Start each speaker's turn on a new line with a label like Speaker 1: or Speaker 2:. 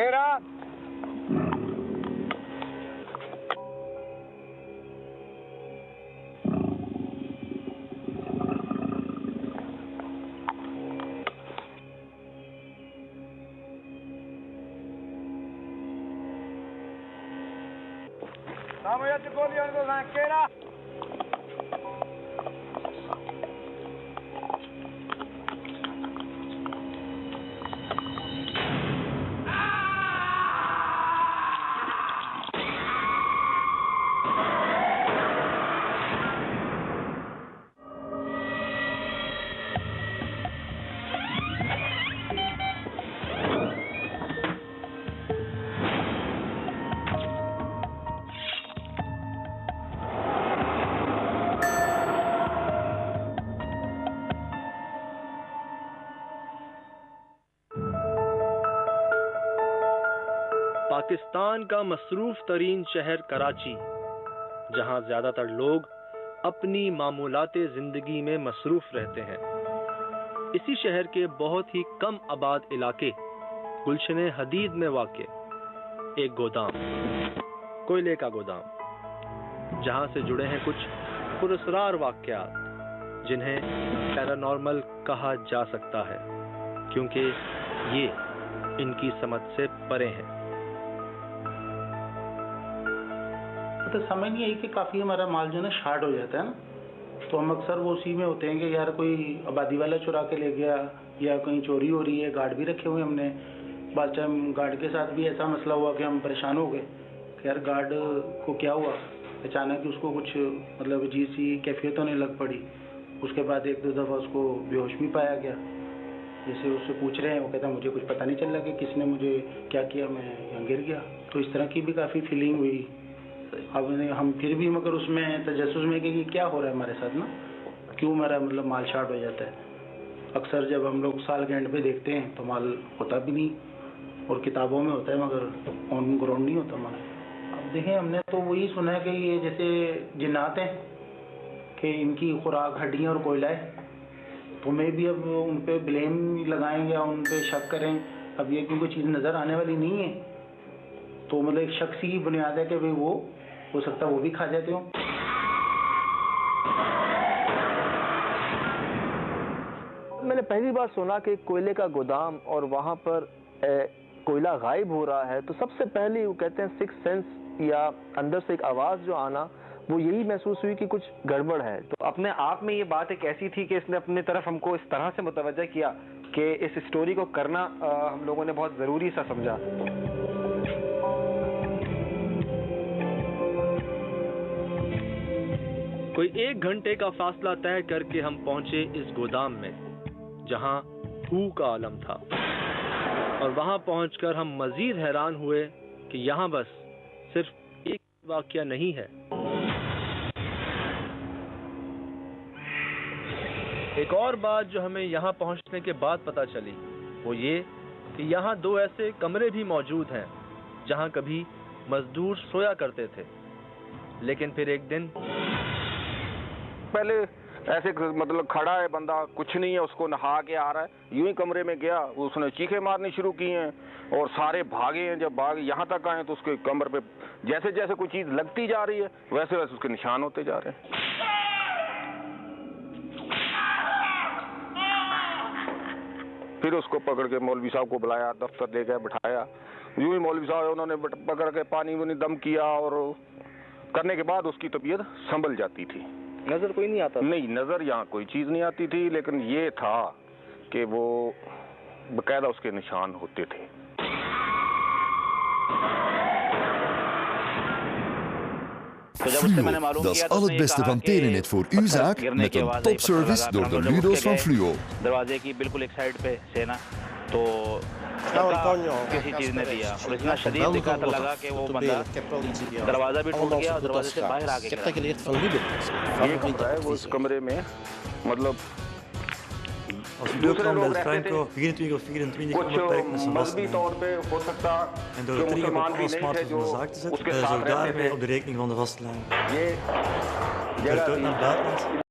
Speaker 1: घेरा। सामूहिक गोलियों को घेरा।
Speaker 2: पाकिस्तान का मसरूफ तरीन शहर कराची, जहां ज्यादातर लोग अपनी मामूलाते जिंदगी में मसरूफ रहते हैं, इसी शहर के बहुत ही कम आबाद इलाके गुलशन हदीद में वाक़े एक गोदाम, कोयले का गोदाम, जहां से जुड़े हैं कुछ पुरस्कार वाक़यात जिन्हें पैरानॉर्मल कहा जा सकता है, क्योंकि ये इनकी समझ से परे हैं।
Speaker 3: तो समझ नहीं आई कि काफ़ी हमारा माल जो है ना शार्ट हो जाता है ना, तो हम अक्सर वो उसी में होते हैं कि यार कोई आबादी वाला चुरा के ले गया या कहीं चोरी हो रही है। गार्ड भी रखे हुए हमने, बाद टाइम गार्ड के साथ भी ऐसा मसला हुआ कि हम परेशान हो गए कि यार गार्ड को क्या हुआ, अचानक उसको कुछ मतलब अजीब सी कैफियत होने लग पड़ी। उसके बाद एक दो दफ़ा उसको बेहोश भी पाया गया। जैसे उससे पूछ रहे हैं, वो कहता मुझे कुछ पता नहीं चल रहा कि किसने मुझे क्या किया, मैं यहाँ गिर गया। तो इस तरह की भी काफ़ी फीलिंग हुई। अब हम फिर भी मगर उसमें तजस्सुस में कि क्या हो रहा है हमारे साथ ना, क्यों हमारा मतलब माल शार्ट हो जाता है। अक्सर जब हम लोग साल के एंड पे देखते हैं तो माल होता भी नहीं, और किताबों में होता है मगर ऑन ग्राउंड नहीं होता हमारा। अब देखें, हमने तो वही सुना है कि ये जैसे जिन्नात हैं कि इनकी खुराक हड्डियाँ और कोयला है, तो मैं भी अब उन पर ब्लेम लगाएं या उन पर शक करें। अब ये क्योंकि चीज़ नज़र आने वाली नहीं है, तो मतलब एक शख्स की बुनियाद है कि भाई वो हो सकता है वो भी खा जाते हो।
Speaker 2: मैंने पहली बार सुना कि कोयले का गोदाम और वहां पर कोयला गायब हो रहा है, तो सबसे पहले वो कहते हैं सिक्स सेंस या अंदर से एक आवाज जो आना, वो यही महसूस हुई कि कुछ गड़बड़ है।
Speaker 4: तो अपने आप में ये बात एक ऐसी थी कि इसने अपनी तरफ हमको इस तरह से मुतवज्जा किया कि इस स्टोरी को करना हम लोगों ने बहुत जरूरी सा समझा।
Speaker 2: कोई 1 घंटे का फासला तय करके हम पहुंचे इस गोदाम में, जहां हू का आलम था, और वहां पहुंचकर हम मजीद हैरान हुए कि यहां बस सिर्फ एक वाकया नहीं है। एक और बात जो हमें यहां पहुंचने के बाद पता चली, वो ये कि यहां 2 ऐसे कमरे भी मौजूद हैं जहां कभी मजदूर सोया करते थे। लेकिन फिर एक दिन
Speaker 5: पहले ऐसे मतलब खड़ा है बंदा, कुछ नहीं है, उसको नहा के आ रहा है, यूं ही कमरे में गया, उसने चीखें मारनी शुरू की हैं और सारे भागे हैं। जब भाग यहाँ तक आए तो उसके कमर पे जैसे जैसे कोई चीज लगती जा रही है वैसे वैसे उसके निशान होते जा रहे हैं। फिर उसको पकड़ के मौलवी साहब को बुलाया, दफ्तर ले गए, बिठाया। यूं ही मौलवी साहब उन्होंने पकड़ के पानी में दम किया और करने के बाद उसकी तबीयत संभल जाती थी।
Speaker 4: नजर कोई नहीं आता?
Speaker 5: नहीं, नजर यहाँ कोई चीज नहीं आती थी, लेकिन ये था कि वो बकायदा उसके निशान होते थे।
Speaker 6: Fluo, dat is al het beste van Telenet voor uw zaak met een topservice door de Ludo's van Fluo.
Speaker 7: दरवाजे की बिल्कुल एक साइड पे से ना, तो किसी चीज ने दिया और इतना शदीद दिखा था, लगा कि वो बंदा दरवाजा भी टूट गया और दरवाजे से बाहर आ गया।
Speaker 5: ये कमरा है, वो इस कमरे में मतलब
Speaker 8: Als buurman Del Franco 24 of 24 onbeperkt met zijn was nemen. En door het dringen op alle smartphones van de zaak te zetten, zou ik daarmee op de rekening van de vastlijn. Vertoont naar het buitenland.